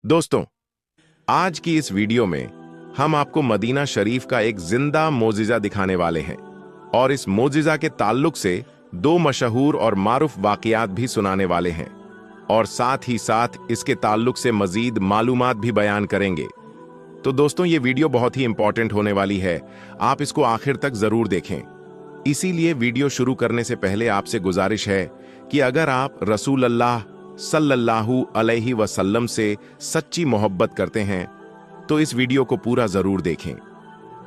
दोस्तों, आज की इस वीडियो में हम आपको मदीना शरीफ का एक जिंदा मोजिजा दिखाने वाले हैं और इस मोजिजा के ताल्लुक से दो मशहूर और मारूफ वाकयात भी सुनाने वाले हैं और साथ ही साथ इसके ताल्लुक से मजीद मालूमात भी बयान करेंगे। तो दोस्तों, ये वीडियो बहुत ही इंपॉर्टेंट होने वाली है, आप इसको आखिर तक जरूर देखें। इसीलिए वीडियो शुरू करने से पहले आपसे गुजारिश है कि अगर आप रसूल अल्लाह सल्लल्लाहु अलैहि वसल्लम से सच्ची मोहब्बत करते हैं तो इस वीडियो को पूरा जरूर देखें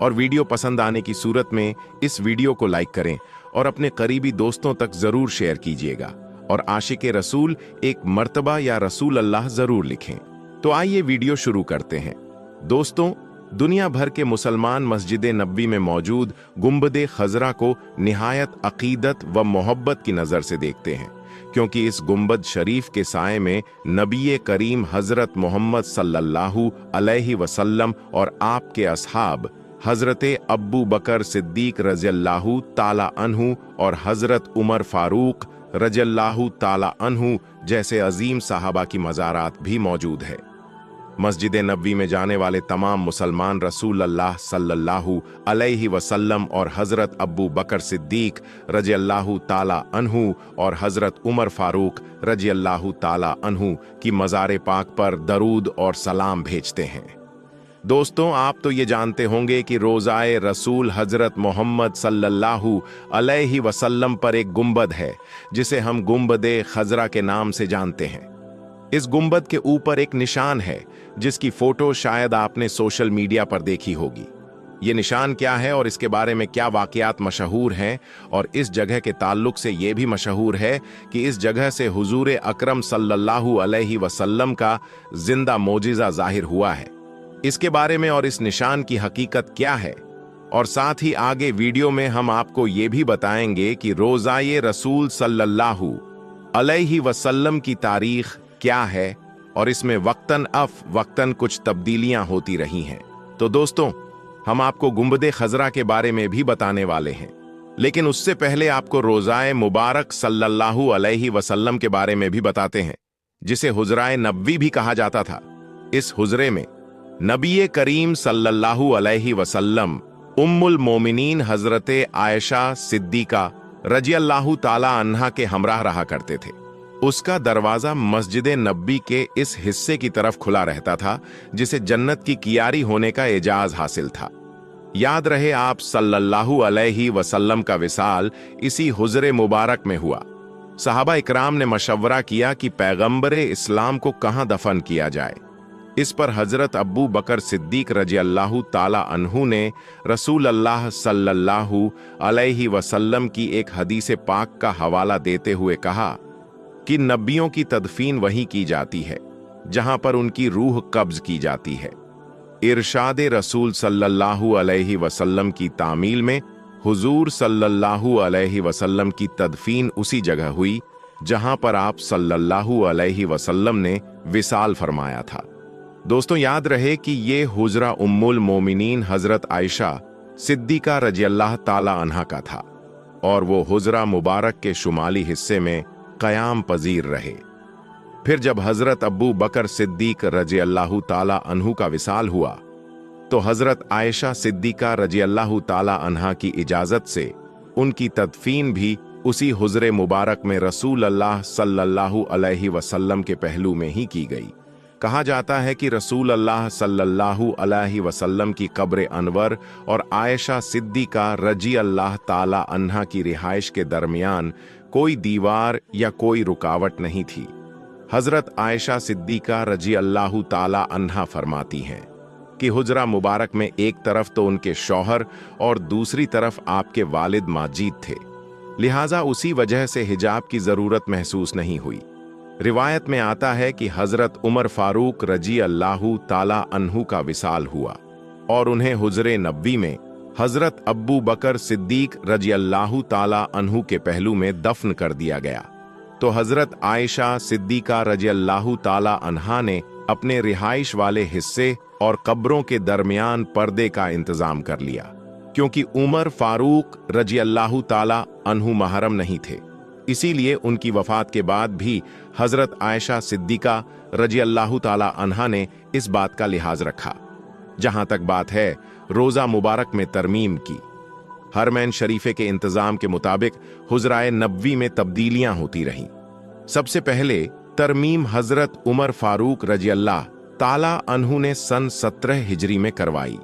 और वीडियो पसंद आने की सूरत में इस वीडियो को लाइक करें और अपने करीबी दोस्तों तक जरूर शेयर कीजिएगा और आशिक रसूल एक मर्तबा या रसूल अल्लाह जरूर लिखें। तो आइए वीडियो शुरू करते हैं। दोस्तों, दुनिया भर के मुसलमान मस्जिद नबवी में मौजूद गुंबद खजरा को निहायत अकीदत व मोहब्बत की नज़र से देखते हैं, क्योंकि इस गुंबद शरीफ के साए में नबी करीम हजरत मोहम्मद सल्लल्लाहु अलैहि वसल्लम और आपके असहाब हजरत अब्बू बकर सिद्दीक रज़ियल्लाहु ताला अन्हु और हजरत उमर फारूक रज़ियल्लाहु ताला अन्हु जैसे अजीम साहबा की मज़ारात भी मौजूद है। मस्जिद नबवी में जाने वाले तमाम मुसलमान रसूल अल्लाह सल्लल्लाहु अलैहि वसल्लम और हजरत अब्बू बकर सिद्दीक रज़ियल्लाहु ताला अन्हु और हजरत उमर फारूक रज़ियल्लाहु ताला अन्हु की मज़ार पाक पर दरूद और सलाम भेजते हैं। दोस्तों, आप तो ये जानते होंगे कि रोज़ाए रसूल हजरत मोहम्मद सल्लल्लाहु अलैहि वसल्लम पर एक गुंबद है जिसे हम गुंबद खजरा के नाम से जानते हैं। इस गुंबद के ऊपर एक निशान है जिसकी फोटो शायद आपने सोशल मीडिया पर देखी होगी। ये निशान क्या है और इसके बारे में क्या वाकयात मशहूर हैं, और इस जगह के ताल्लुक से ये भी मशहूर है कि इस जगह से हुजूर अकरम सल्लल्लाहु अलैहि वसल्लम का जिंदा मोजिजा जाहिर हुआ है। इसके बारे में और इस निशान की हकीकत क्या है, और साथ ही आगे वीडियो में हम आपको ये भी बताएंगे कि रोज़ाए रसूल सल्लल्लाहु अलैहि वसल्लम की तारीख क्या है और इसमें वक्तन कुछ तब्दीलियां होती रही हैं। तो दोस्तों, हम आपको गुंबद खजरा के बारे में भी बताने वाले हैं, लेकिन उससे पहले आपको रोज़ाए मुबारक सल्लल्लाहु अलैहि वसल्लम के बारे में भी बताते हैं, जिसे हुजराए नबवी भी कहा जाता था। इस हुजरे में नबी करीम सल्लल्लाहु अलैहि वसल्लम उम्मुल मोमिनीन हजरत आयशा सिद्दीका रज़ियल्लाहु ताला अन्हा के हमराह रहा करते थे। उसका दरवाजा मस्जिद नबवी के इस हिस्से की तरफ खुला रहता था जिसे जन्नत की कियारी होने का एजाज हासिल था। याद रहे, आप सल्लल्लाहु अलैहि वसल्लम का विसाल इसी हुजरे मुबारक में हुआ। सहाबा इकराम ने मशवरा किया कि पैगंबर इस्लाम को कहां दफन किया जाए। इस पर हजरत अब्बू बकर सिद्दीक रज़ियल्लाहु ताला अन्हु ने रसूल अल्लाह सल्लल्लाहु अलैहि वसल्लम की एक हदीस पाक का हवाला देते हुए कहा कि नबियों की तदफीन वहीं की जाती है जहां पर उनकी रूह कब्ज की जाती है। इरशाद रसूल सल्लल्लाहु अलैहि वसल्लम की तामील में हुजूर सल्लल्लाहु अलैहि वसल्लम की तदफीन उसी जगह हुई जहां पर आप सल्लल्लाहु अलैहि वसल्लम ने विसाल फरमाया था। दोस्तों, याद रहे कि ये हुजरा उम्मुल मोमिनीन हजरत आयशा सिद्दीका रज़ियल्लाहु ताला अन्हा का था और वो हुजरा मुबारक के शुमाली हिस्से में कयाम पजीर रहे। फिर जब हजरत अब्बू बकर सिद्दीक रज़ियल्लाहु ताला अन्हु का विसाल हुआ तो हजरत आयशा सिद्दीका रज़ियल्लाहु ताला अन्हा की इजाजत से उनकी तदफीन भी उसी हुजरे मुबारक में रसूल अल्लाह सल्लल्लाहु अलैहि वसल्लम के पहलू में ही की गई। कहा जाता है कि रसूल अल्लाह सल्लल्लाहु अलैहि वसल्लम की कब्र अनवर और आयशा सिद्दीका रज़ियल्लाहु ताला अन्हा की रिहाइश के दरमियान कोई दीवार या कोई रुकावट नहीं थी। हजरत आयशा सिद्दीका रज़ियल्लाहु ताला अन्हा फरमाती हैं कि हुजरा मुबारक में एक तरफ तो उनके शौहर और दूसरी तरफ आपके वालिद माजिद थे, लिहाजा उसी वजह से हिजाब की जरूरत महसूस नहीं हुई। रिवायत में आता है कि हजरत उमर फारूक रज़ियल्लाहु ताला अन्हु का विसाल हुआ और उन्हें हुजरे नबवी में हजरत अब्बू बकर सिद्दीक रज़ियल्लाहु ताला अन्हु के पहलू में दफन कर दिया गया। तो हजरत आयशा सिद्दीका रज़ियल्लाहु ताला अन्हा ने अपने रिहाइश वाले हिस्से और कब्रों के दरमियान पर्दे का इंतजाम कर लिया, क्योंकि उमर फारूक रज़ियल्लाहु ताला अन्हु महरम नहीं थे। इसीलिए उनकी वफात के बाद भी हजरत आयशा सिद्दीका रजी अल्लाह ताला अन्हा ने इस बात का लिहाज रखा। जहां तक बात है रोजा मुबारक में तरमीम की, हरमैन शरीफे के इंतजाम के मुताबिक हुजराए नबवी में तब्दीलियां होती रहीं। सबसे पहले तरमीम हजरत उमर फारूक रजी अल्लाह ताला अन्हु ने सन 17 हिजरी में करवाई।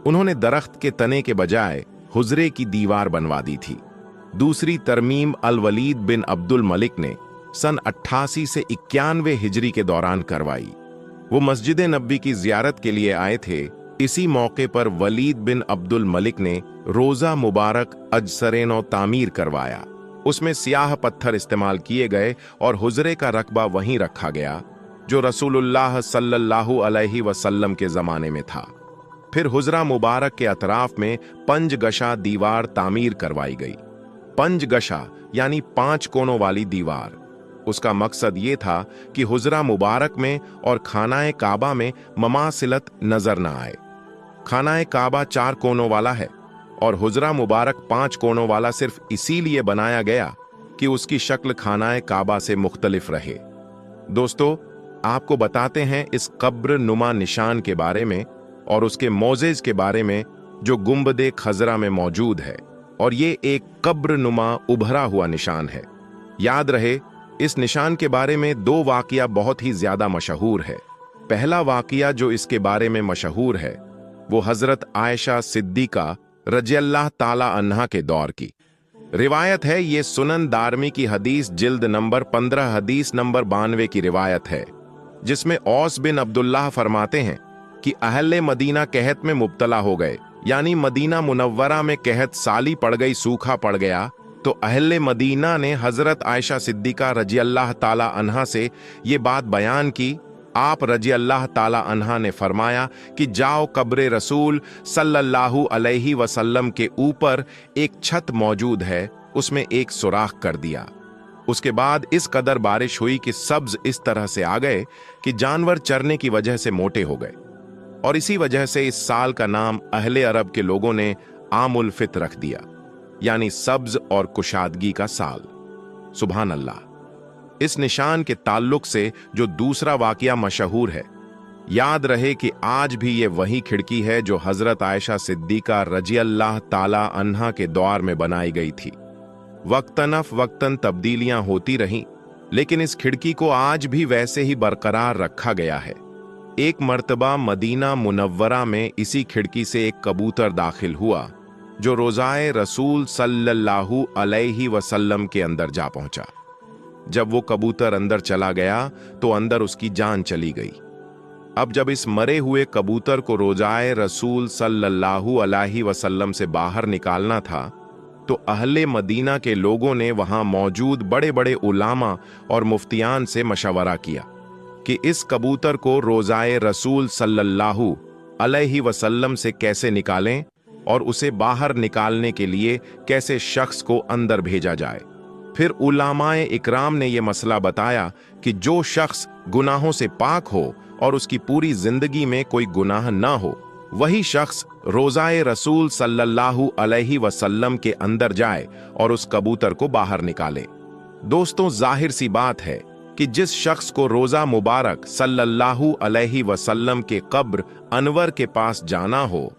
उन्होंने दरख्त के तने के बजाय हुजरे की दीवार बनवा दी थी। दूसरी तरमीम अल वलीद बिन अब्दुल मलिक ने सन 88 से 91 हिजरी के दौरान करवाई। वो मस्जिद नबी की जियारत के लिए आए थे। इसी मौके पर वलीद बिन अब्दुल मलिक ने रोजा मुबारक अजसरेनो तामीर करवाया। उसमें सियाह पत्थर इस्तेमाल किए गए और हुजरे का रकबा वहीं रखा गया जो रसूलुल्लाह सल्लल्लाहु अलैहि वसल्लम के जमाने में था। फिर हुजरा मुबारक के अतराफ में पंजगशा दीवार तामीर करवाई गई। पंजगशा यानी 5 कोनों वाली दीवार। उसका मकसद ये था कि हुजरा मुबारक में और खानाए काबा में ममासिलत नजर न आए। खानाए काबा 4 कोनों वाला है और हुजरा मुबारक 5 कोनों वाला सिर्फ इसीलिए बनाया गया कि उसकी शक्ल खानाए काबा से मुख्तलिफ रहे। दोस्तों, आपको बताते हैं इस कब्र नुमा निशान के बारे में और उसके मोजेज के बारे में जो गुंबदे खजरा में मौजूद है, और ये एक कब्र नुमा उभरा हुआ निशान है। याद रहे, इस निशान के बारे में 2 वाकया बहुत ही ज्यादा मशहूर है। पहला वाकया जो इसके बारे में मशहूर है वो हजरत आयशा सिद्दीका रज़ियल्लाहु ताला अन्हा के दौर की रिवायत है। ये सुनन दारमी की हदीस जिल्द नंबर 15 हदीस नंबर 92 की रिवायत है, जिसमें औस बिन अब्दुल्लाह फरमाते हैं कि अहले मदीना कहत में मुब्तला हो गए, यानी मदीना मुनव्वरा में कहत साली पड़ गई, सूखा पड़ गया। तो अहले मदीना ने हजरत आयशा सिद्दीका रज़ियल्लाहु ताला अन्हा से ये बात बयान की। आप रज़ियल्लाहु ताला अन्हा ने फरमाया कि जाओ, कब्र रसूल सल्लल्लाहु अलैहि वसल्लम के ऊपर एक छत मौजूद है, उसमें एक सुराख कर दिया। उसके बाद इस कदर बारिश हुई कि सब्ज इस तरह से आ गए कि जानवर चरने की वजह से मोटे हो गए, और इसी वजह से इस साल का नाम अहले अरब के लोगों ने आमुल फित्र रख दिया, यानी सब्ज और कुशादगी का साल। सुभान अल्लाह। इस निशान के ताल्लुक से जो दूसरा वाकया मशहूर है, याद रहे कि आज भी ये वही खिड़की है जो हजरत आयशा सिद्दीका रज़ियल्लाहु ताला अन्हा के दौर में बनाई गई थी। वक्तन तब्दीलियां होती रहीं, लेकिन इस खिड़की को आज भी वैसे ही बरकरार रखा गया है। एक मर्तबा मदीना मुनव्वरा में इसी खिड़की से एक कबूतर दाखिल हुआ जो रोजाए रसूल सल्लल्लाहु अलैहि वसल्लम के अंदर जा पहुंचा। जब वो कबूतर अंदर चला गया तो अंदर उसकी जान चली गई। अब जब इस मरे हुए कबूतर को रोजाए रसूल सल्लल्लाहु अलैहि वसल्लम से बाहर निकालना था, तो अहले मदीना के लोगों ने वहां मौजूद बड़े बड़े उलामा और मुफ्तियान से मशवरा किया कि इस कबूतर को रोजाए रसूल सल्लल्लाहु अलैहि वसल्लम से कैसे निकालें और उसे बाहर निकालने के लिए कैसे शख्स को अंदर भेजा जाए। फिर उलामाए इकराम ने यह मसला बताया कि जो शख्स गुनाहों से पाक हो और उसकी पूरी जिंदगी में कोई गुनाह ना हो, वही शख्स रोजाए रसूल सल्लल्लाहु अलैहि वसल्लम के अंदर जाए और उस कबूतर को बाहर निकाले। दोस्तों, जाहिर सी बात है कि जिस शख्स को रोजा मुबारक सल्लल्लाहु अलैहि वसल्लम के कब्र अनवर के पास जाना हो,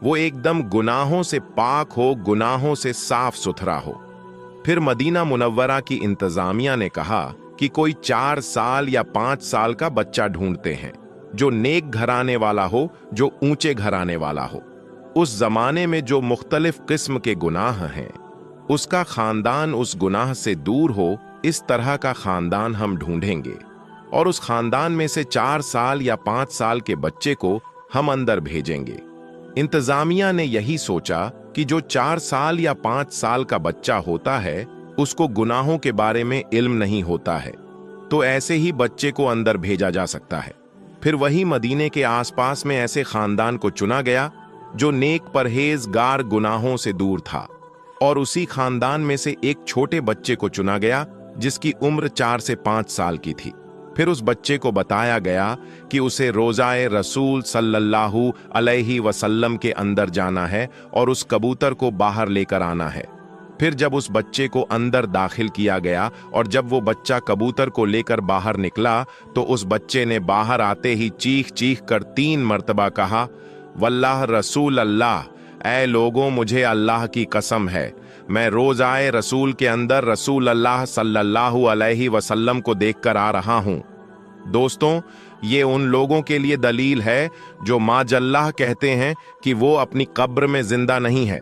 वो एकदम गुनाहों से पाक हो, गुनाहों से साफ सुथरा हो। फिर मदीना मुनव्वरा की इंतजामिया ने कहा कि कोई 4 साल या 5 साल का बच्चा ढूंढते हैं जो नेक घराने वाला हो, जो ऊंचे घराने वाला हो। उस जमाने में जो मुख्तलिफ किस्म के गुनाह हैं, उसका खानदान उस गुनाह से दूर हो, इस तरह का खानदान हम ढूंढेंगे और उस खानदान में से 4 साल या 5 साल के बच्चे को हम अंदर भेजेंगे। इंतजामिया ने यही सोचा कि जो 4 साल या 5 साल का बच्चा होता है, उसको गुनाहों के बारे में इल्म नहीं होता है, तो ऐसे ही बच्चे को अंदर भेजा जा सकता है। फिर वही मदीने के आसपास में ऐसे खानदान को चुना गया जो नेक परहेजगार गुनाहों से दूर था, और उसी खानदान में से एक छोटे बच्चे को चुना गया जिसकी उम्र 4 से 5 साल की थी। फिर उस बच्चे को बताया गया कि उसे रोजाए रसूल सल्लल्लाहु अलैहि वसल्लम के अंदर जाना है और उस कबूतर को बाहर लेकर आना है। फिर जब उस बच्चे को अंदर दाखिल किया गया और जब वो बच्चा कबूतर को लेकर बाहर निकला तो उस बच्चे ने बाहर आते ही चीख चीख कर 3 मर्तबा कहा, वल्लाह रसूल अल्लाह, ऐ लोगों मुझे अल्लाह की कसम है, मैं रोज आए रसूल के अंदर रसूल अल्लाह सल्लल्लाहु अलैहि वसल्लम को देखकर आ रहा हूं। दोस्तों, ये उन लोगों के लिए दलील है जो माजल्लाह कहते हैं कि वो अपनी कब्र में जिंदा नहीं है।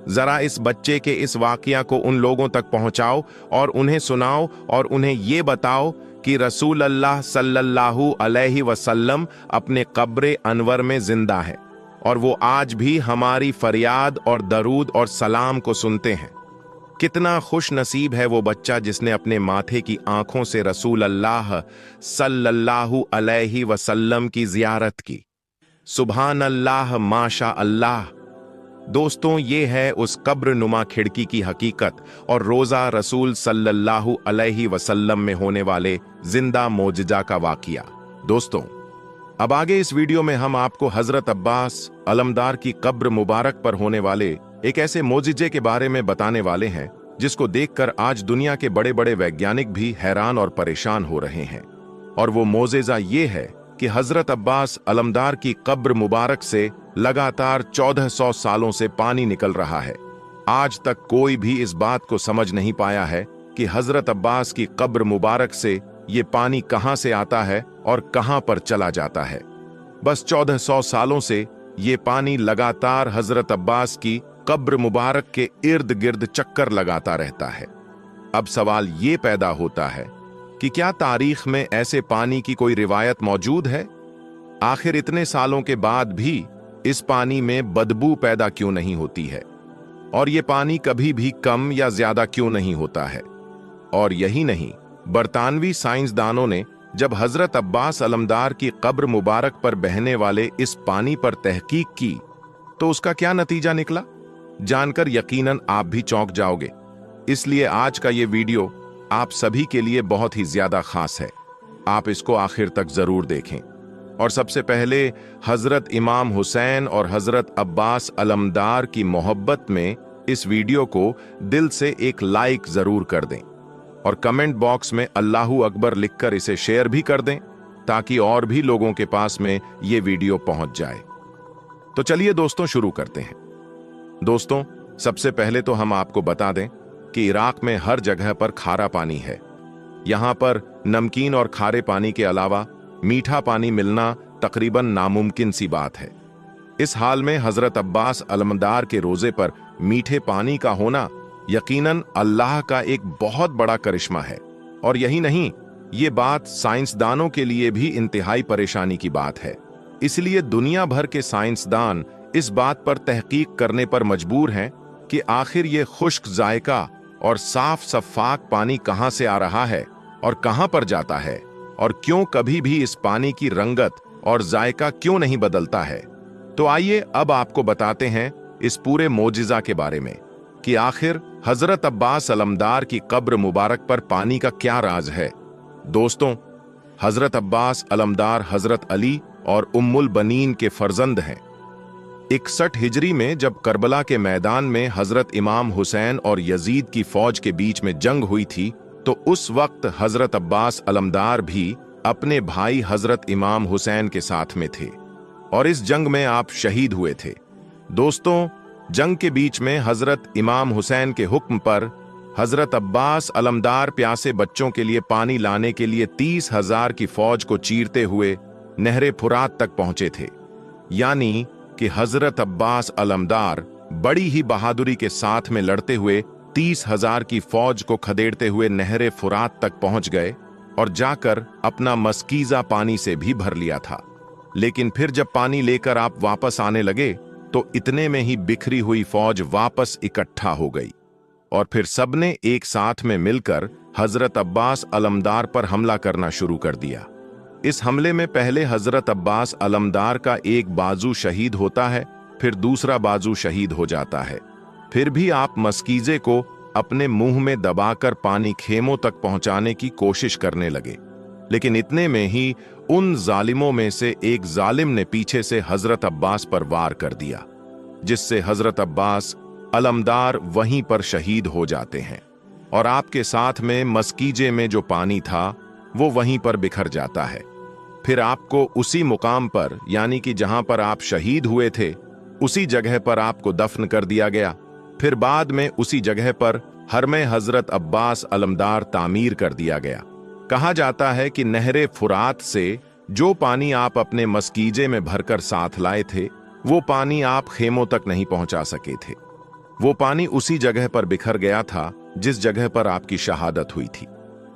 जरा इस बच्चे के इस वाकया को उन लोगों तक पहुंचाओ और उन्हें सुनाओ और उन्हें ये बताओ कि रसूल अल्लाह सल्लल्लाहु अलैहि वसल्लम अपने कब्र अनवर में जिंदा है और वो आज भी हमारी फरियाद और दरूद और सलाम को सुनते हैं। कितना खुश नसीब है वो बच्चा जिसने अपने माथे की आंखों से रसूल अल्लाह सल्लल्लाहु अलैहि वसल्लम की जियारत की। सुभान अल्लाह, माशा अल्लाह। दोस्तों, ये है उस कब्र नुमा खिड़की की हकीकत और रोजा रसूल सल्लल्लाहु अलैहि वसल्लम में होने वाले जिंदा मोजिजा का वाकिया। दोस्तों, अब आगे इस वीडियो में हम आपको हजरत अब्बास अलमदार की कब्र मुबारक पर होने वाले एक ऐसे मोजिजे के बारे में बताने वाले हैं जिसको देखकर आज दुनिया के बड़े बड़े वैज्ञानिक भी हैरान और परेशान हो रहे हैं। और वो मोजिजा ये है कि हजरत अब्बास अलमदार की कब्र मुबारक से लगातार 1400 सालों से पानी निकल रहा है। आज तक कोई भी इस बात को समझ नहीं पाया है कि हजरत अब्बास की कब्र मुबारक से ये पानी कहां से आता है और कहां पर चला जाता है। बस 1400 सालों से ये पानी लगातार हजरत अब्बास की कब्र मुबारक के इर्द गिर्द चक्कर लगाता रहता है। अब सवाल ये पैदा होता है कि क्या तारीख में ऐसे पानी की कोई रिवायत मौजूद है? आखिर इतने सालों के बाद भी इस पानी में बदबू पैदा क्यों नहीं होती है और ये पानी कभी भी कम या ज्यादा क्यों नहीं होता है? और यही नहीं, बरतानवी साइंसदानों ने जब हजरत अब्बास अलमदार की कब्र मुबारक पर बहने वाले इस पानी पर तहकीक की तो उसका क्या नतीजा निकला, जानकर यकीनन आप भी चौंक जाओगे। इसलिए आज का ये वीडियो आप सभी के लिए बहुत ही ज्यादा खास है। आप इसको आखिर तक जरूर देखें। और सबसे पहले हजरत इमाम हुसैन और हजरत अब्बास अलमदार की मोहब्बत में इस वीडियो को दिल से एक लाइक जरूर कर दें और कमेंट बॉक्स में अल्लाहू अकबर लिखकर इसे शेयर भी कर दें ताकि और भी लोगों के पास में ये वीडियो पहुंच जाए। तो चलिए दोस्तों, शुरू करते हैं। दोस्तों, सबसे पहले तो हम आपको बता दें कि इराक में हर जगह पर खारा पानी है। यहां पर नमकीन और खारे पानी के अलावा मीठा पानी मिलना तकरीबन नामुमकिन सी बात है। इस हाल में हजरत अब्बास अलमदार के रोजे पर मीठे पानी का होना यकीनन अल्लाह का एक बहुत बड़ा करिश्मा है। और यही नहीं, ये बात साइंसदानों के लिए भी इंतहाई परेशानी की बात है। इसलिए दुनिया भर के साइंसदान इस बात पर तहकीक करने पर मजबूर हैं कि आखिर ये खुश्क जायका और साफ शफाक पानी कहां से आ रहा है और कहां पर जाता है और क्यों कभी भी इस पानी की रंगत और जायका क्यों नहीं बदलता है। तो आइए अब आपको बताते हैं इस पूरे मोजिजा के बारे में कि आखिर हजरत अब्बास अलमदार की कब्र मुबारक पर पानी का क्या राज है। दोस्तों, हजरत अब्बास अलमदार हजरत अली और उम्मुल बनीन के फर्जंद हैं। 61 हिजरी में जब करबला के मैदान में हजरत इमाम हुसैन और यजीद की फौज के बीच में जंग हुई थी तो उस वक्त हजरत अब्बास अलमदार भी अपने भाई हजरत इमाम हुसैन के साथ में थे और इस जंग में आप शहीद हुए थे। दोस्तों, जंग के बीच में हजरत इमाम हुसैन के हुक्म पर हजरत अब्बास अलमदार प्यासे बच्चों के लिए पानी लाने के लिए 30,000 की फौज को चीरते हुए नहरे फुरात तक पहुंचे थे। यानी कि हजरत अब्बास अलमदार बड़ी ही बहादुरी के साथ में लड़ते हुए 30,000 की फौज को खदेड़ते हुए नहरे फुरात तक पहुंच गए और जाकर अपना मस्कीजा पानी से भी भर लिया था। लेकिन फिर जब पानी लेकर आप वापस आने लगे तो इतने में ही बिखरी हुई फौज वापस इकट्ठा हो गई और फिर सबने एक साथ में मिलकर हजरत अब्बास अलमदार पर हमला करना शुरू कर दिया। इस हमले में पहले हजरत अब्बास अलमदार का एक बाजू शहीद होता है, फिर दूसरा बाजू शहीद हो जाता है। फिर भी आप मस्कीजे को अपने मुंह में दबाकर पानी खेमों तक पहुंचाने की कोशिश करने लगे। लेकिन इतने में ही उन जालिमों में से एक जालिम ने पीछे से हजरत अब्बास पर वार कर दिया, जिससे हजरत अब्बास अलमदार वहीं पर शहीद हो जाते हैं और आपके साथ में मस्कीजे में जो पानी था वो वहीं पर बिखर जाता है। फिर आपको उसी मुकाम पर, यानी कि जहां पर आप शहीद हुए थे, उसी जगह पर आपको दफन कर दिया गया। फिर बाद में उसी जगह पर हरमे हजरत अब्बास अलमदार तामीर कर दिया गया। कहा जाता है कि नहरे फुरात से जो पानी आप अपने मस्कीजे में भरकर साथ लाए थे, वो पानी आप खेमों तक नहीं पहुंचा सके थे। वो पानी उसी जगह पर बिखर गया था जिस जगह पर आपकी शहादत हुई थी।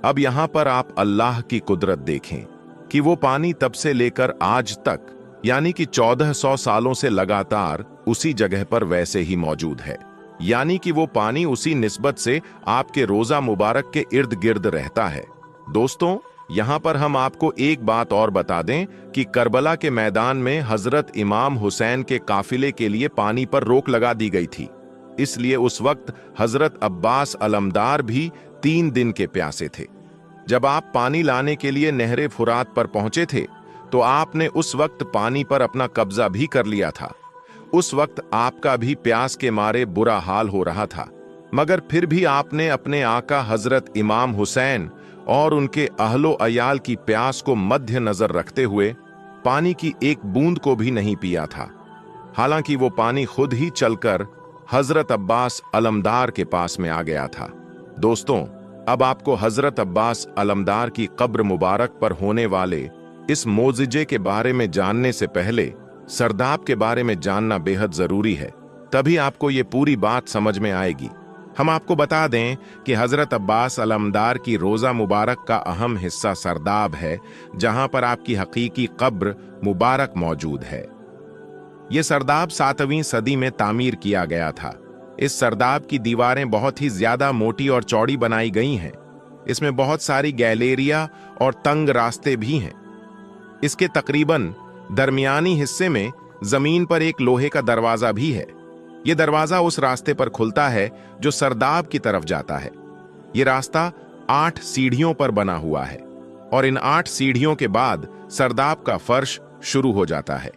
अब यहां पर आप अल्लाह की कुदरत देखें कि वो पानी तब से लेकर आज तक, यानी कि 1400 सालों से लगातार उसी जगह पर वैसे ही मौजूद है। यानी कि वो पानी उसी निस्बत से आपके रोजा मुबारक के इर्द गिर्द रहता है। दोस्तों, यहां पर हम आपको एक बात और बता दें कि करबला के मैदान में हजरत इमाम हुसैन के काफिले के लिए पानी पर रोक लगा दी गई थी। इसलिए उस वक्त हजरत अब्बास अलमदार भी 3 दिन के प्यासे थे। जब आप पानी लाने के लिए नहरे फुरात पर पहुंचे थे तो आपने उस वक्त पानी पर अपना कब्जा भी कर लिया था। उस वक्त आपका भी प्यास के मारे बुरा हाल हो रहा था, मगर फिर भी आपने अपने आका हजरत इमाम हुसैन और उनके अहलो अयाल की प्यास को मध्य नजर रखते हुए पानी की एक बूंद को भी नहीं पिया था। हालांकि वो पानी खुद ही चलकर हजरत अब्बास अलमदार के पास में आ गया था। दोस्तों, अब आपको हजरत अब्बास अलमदार की कब्र मुबारक पर होने वाले इस मोजिजे के बारे में जानने से पहले सरदाब के बारे में जानना बेहद जरूरी है, तभी आपको ये पूरी बात समझ में आएगी। हम आपको बता दें कि हजरत अब्बास अलमदार की रोजा मुबारक का अहम हिस्सा सरदाब है, जहां पर आपकी हकीकी कब्र मुबारक मौजूद है। यह सरदाब 7वीं सदी में तामीर किया गया था। इस सरदाब की दीवारें बहुत ही ज्यादा मोटी और चौड़ी बनाई गई हैं। इसमें बहुत सारी गैलेरिया और तंग रास्ते भी हैं। इसके तकरीबन दरमियानी हिस्से में जमीन पर एक लोहे का दरवाजा भी है। यह दरवाजा उस रास्ते पर खुलता है जो सरदाब की तरफ जाता है। यह रास्ता 8 सीढ़ियों पर बना हुआ है और इन 8 सीढ़ियों के बाद सरदाब का फर्श शुरू हो जाता है।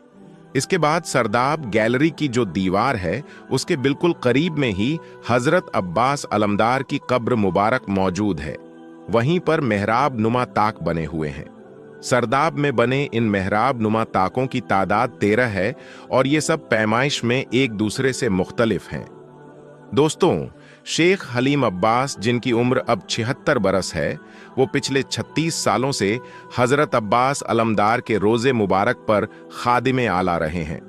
इसके बाद सरदाब गैलरी की जो दीवार है उसके बिल्कुल करीब में ही हजरत अब्बास अलमदार की कब्र मुबारक मौजूद है। वहीं पर मेहराब नुमा ताक बने हुए हैं। सरदाब में बने इन मेहराब नुमा ताकों की तादाद 13 है और ये सब पैमाइश में एक दूसरे से मुख्तलिफ हैं। दोस्तों, शेख हलीम अब्बास, जिनकी उम्र अब 76 बरस है, वो पिछले 36 सालों से हजरत अब्बास अलमदार के रोजे मुबारक पर खादिमे आला रहे हैं।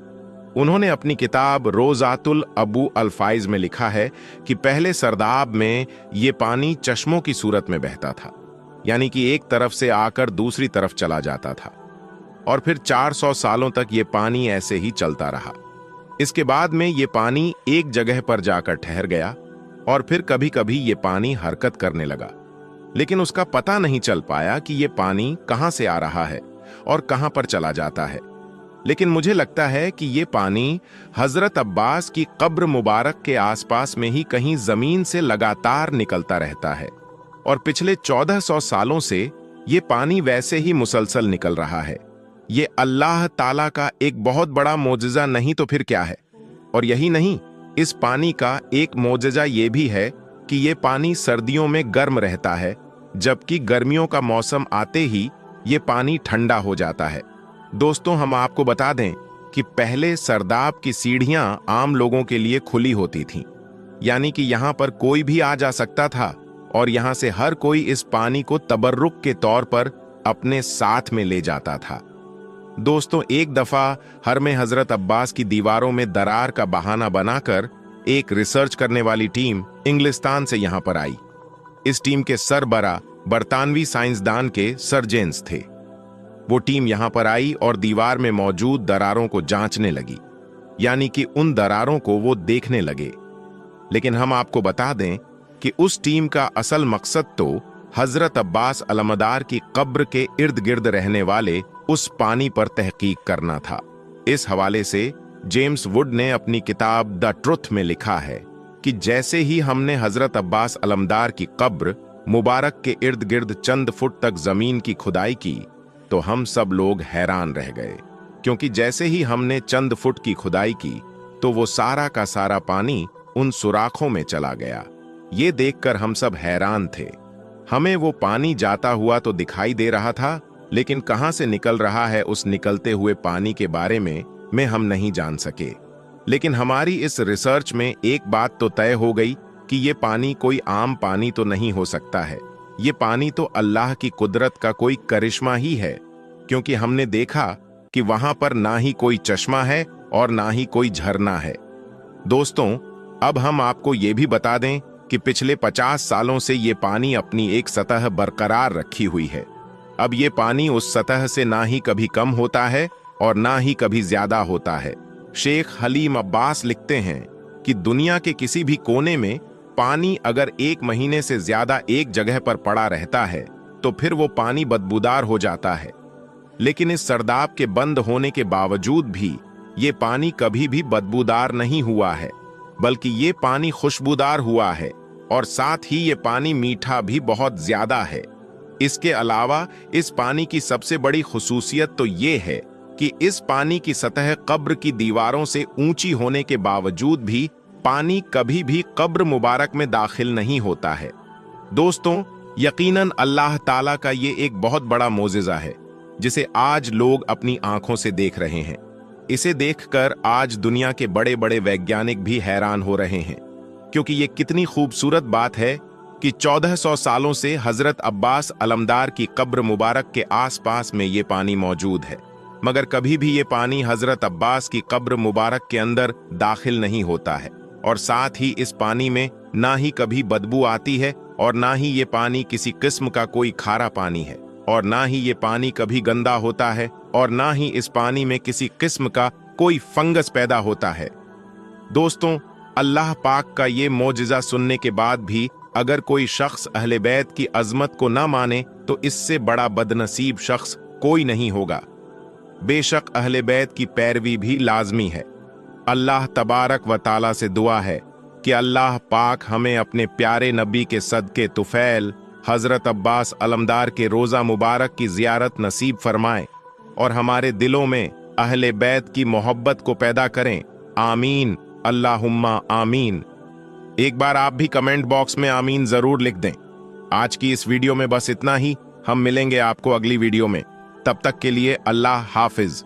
उन्होंने अपनी किताब रोजातुल अबू अल्फाइज में लिखा है कि पहले सरदाब में ये पानी चश्मों की सूरत में बहता था, यानी कि एक तरफ से आकर दूसरी तरफ चला जाता था, और फिर 400 सालों तक ये पानी ऐसे ही चलता रहा। इसके बाद में ये पानी एक जगह पर जाकर ठहर गया और फिर कभी कभी ये पानी हरकत करने लगा, लेकिन उसका पता नहीं चल पाया कि ये पानी कहां से आ रहा है और कहां पर चला जाता है। लेकिन मुझे लगता है कि ये पानी हजरत अब्बास की कब्र मुबारक के आसपास में ही कहीं जमीन से लगातार निकलता रहता है और पिछले 1400 सालों से ये पानी वैसे ही मुसलसल निकल रहा है। ये अल्लाह ताला का एक बहुत बड़ा मोजज़ा नहीं तो फिर क्या है। और यही नहीं, इस पानी का एक मोजज़ा ये भी है कि ये पानी सर्दियों में गर्म रहता है, जबकि गर्मियों का मौसम आते ही ये पानी ठंडा हो जाता है। दोस्तों, हम आपको बता दें कि पहले सरदाब की सीढ़ियां आम लोगों के लिए खुली होती थीं, यानी कि यहां पर कोई भी आ जा सकता था और यहां से हर कोई इस पानी को तबर्रुक के तौर पर अपने साथ में ले जाता था। दोस्तों, एक दफा हरमे हजरत अब्बास की दीवारों में दरार का बहाना बनाकर एक रिसर्च करने वाली टीम इंग्लिस्तान से यहां पर आई। इस टीम के सरबरा बरतानवी साइंसदान के सर जेम्स थे। वो टीम यहां पर आई और दीवार में मौजूद दरारों को जांचने लगी, यानी कि उन दरारों को वो देखने लगे। लेकिन हम आपको बता दें कि उस टीम का असल मकसद तो हजरत अब्बास अलमदार की कब्र के इर्द गिर्द रहने वाले उस पानी पर तहकीक करना था। इस हवाले से जेम्स वुड ने अपनी किताब द ट्रुथ में लिखा है कि जैसे ही हमने हजरत अब्बास अलमदार की कब्र मुबारक के इर्द गिर्द चंद फुट तक जमीन की खुदाई की तो हम सब लोग हैरान रह गए, क्योंकि जैसे ही हमने चंद फुट की खुदाई की तो वो सारा का सारा पानी उन सुराखों में चला गया। ये देखकर हम सब हैरान थे। हमें वो पानी जाता हुआ तो दिखाई दे रहा था, लेकिन कहां से निकल रहा है उस निकलते हुए पानी के बारे में हम नहीं जान सके। लेकिन हमारी इस रिसर्च में एक बात तो तय हो गई कि ये पानी कोई आम पानी तो नहीं हो सकता है। ये पानी तो अल्लाह की कुदरत का कोई करिश्मा ही है, क्योंकि हमने देखा कि वहां पर ना ही कोई चश्मा है और ना ही कोई झरना है। दोस्तों, अब हम आपको ये भी बता दें कि पिछले 50 सालों से ये पानी अपनी एक सतह बरकरार रखी हुई है। अब ये पानी उस सतह से ना ही कभी कम होता है और ना ही कभी ज्यादा होता है। शेख हलीम अब्बास लिखते हैं कि दुनिया के किसी भी कोने में पानी अगर 1 महीने से ज्यादा एक जगह पर पड़ा रहता है तो फिर वो पानी बदबूदार हो जाता है। लेकिन इस सरदाब के बंद होने के बावजूद भी ये पानी कभी भी बदबूदार नहीं हुआ है, बल्कि ये पानी खुशबूदार हुआ है और साथ ही ये पानी मीठा भी बहुत ज्यादा है। इसके अलावा इस पानी की सबसे बड़ी खुसूसियत तो ये है कि इस पानी की सतह कब्र की दीवारों से ऊंची होने के बावजूद भी पानी कभी भी कब्र मुबारक में दाखिल नहीं होता है। दोस्तों, यकीनन अल्लाह ताला का ये एक बहुत बड़ा मोजिज़ा है जिसे आज लोग अपनी आंखों से देख रहे हैं। इसे देखकर आज दुनिया के बड़े बड़े वैज्ञानिक भी हैरान हो रहे हैं, क्योंकि ये कितनी खूबसूरत बात है कि 1400 सालों से हजरत अब्बास अलमदार की कब्र मुबारक के आसपास में ये पानी मौजूद है, मगर कभी भी ये पानी हजरत अब्बास की कब्र मुबारक के अंदर दाखिल नहीं होता है। और साथ ही इस पानी में ना ही कभी बदबू आती है और ना ही ये पानी किसी किस्म का कोई खारा पानी है, और ना ही ये पानी कभी गंदा होता है, और ना ही इस पानी में किसी किस्म का कोई फंगस पैदा होता है। दोस्तों, अल्लाह पाक का ये मौजिज़ा सुनने के बाद भी अगर कोई शख्स अहले बैत की अजमत को ना माने तो इससे बड़ा बदनसीब शख्स कोई नहीं होगा। बेशक अहले बैत की पैरवी भी लाजमी है। अल्लाह तबारक व ताला से दुआ है कि अल्लाह पाक हमें अपने प्यारे नबी के सदके तुफैल हजरत अब्बास अलमदार के रोज़ा मुबारक की ज़ियारत नसीब फरमाए और हमारे दिलों में अहले बैत की मोहब्बत को पैदा करें। आमीन, अल्लाहुम्मा आमीन। एक बार आप भी कमेंट बॉक्स में आमीन जरूर लिख दें। आज की इस वीडियो में बस इतना ही। हम मिलेंगे आपको अगली वीडियो में। तब तक के लिए अल्लाह हाफिज।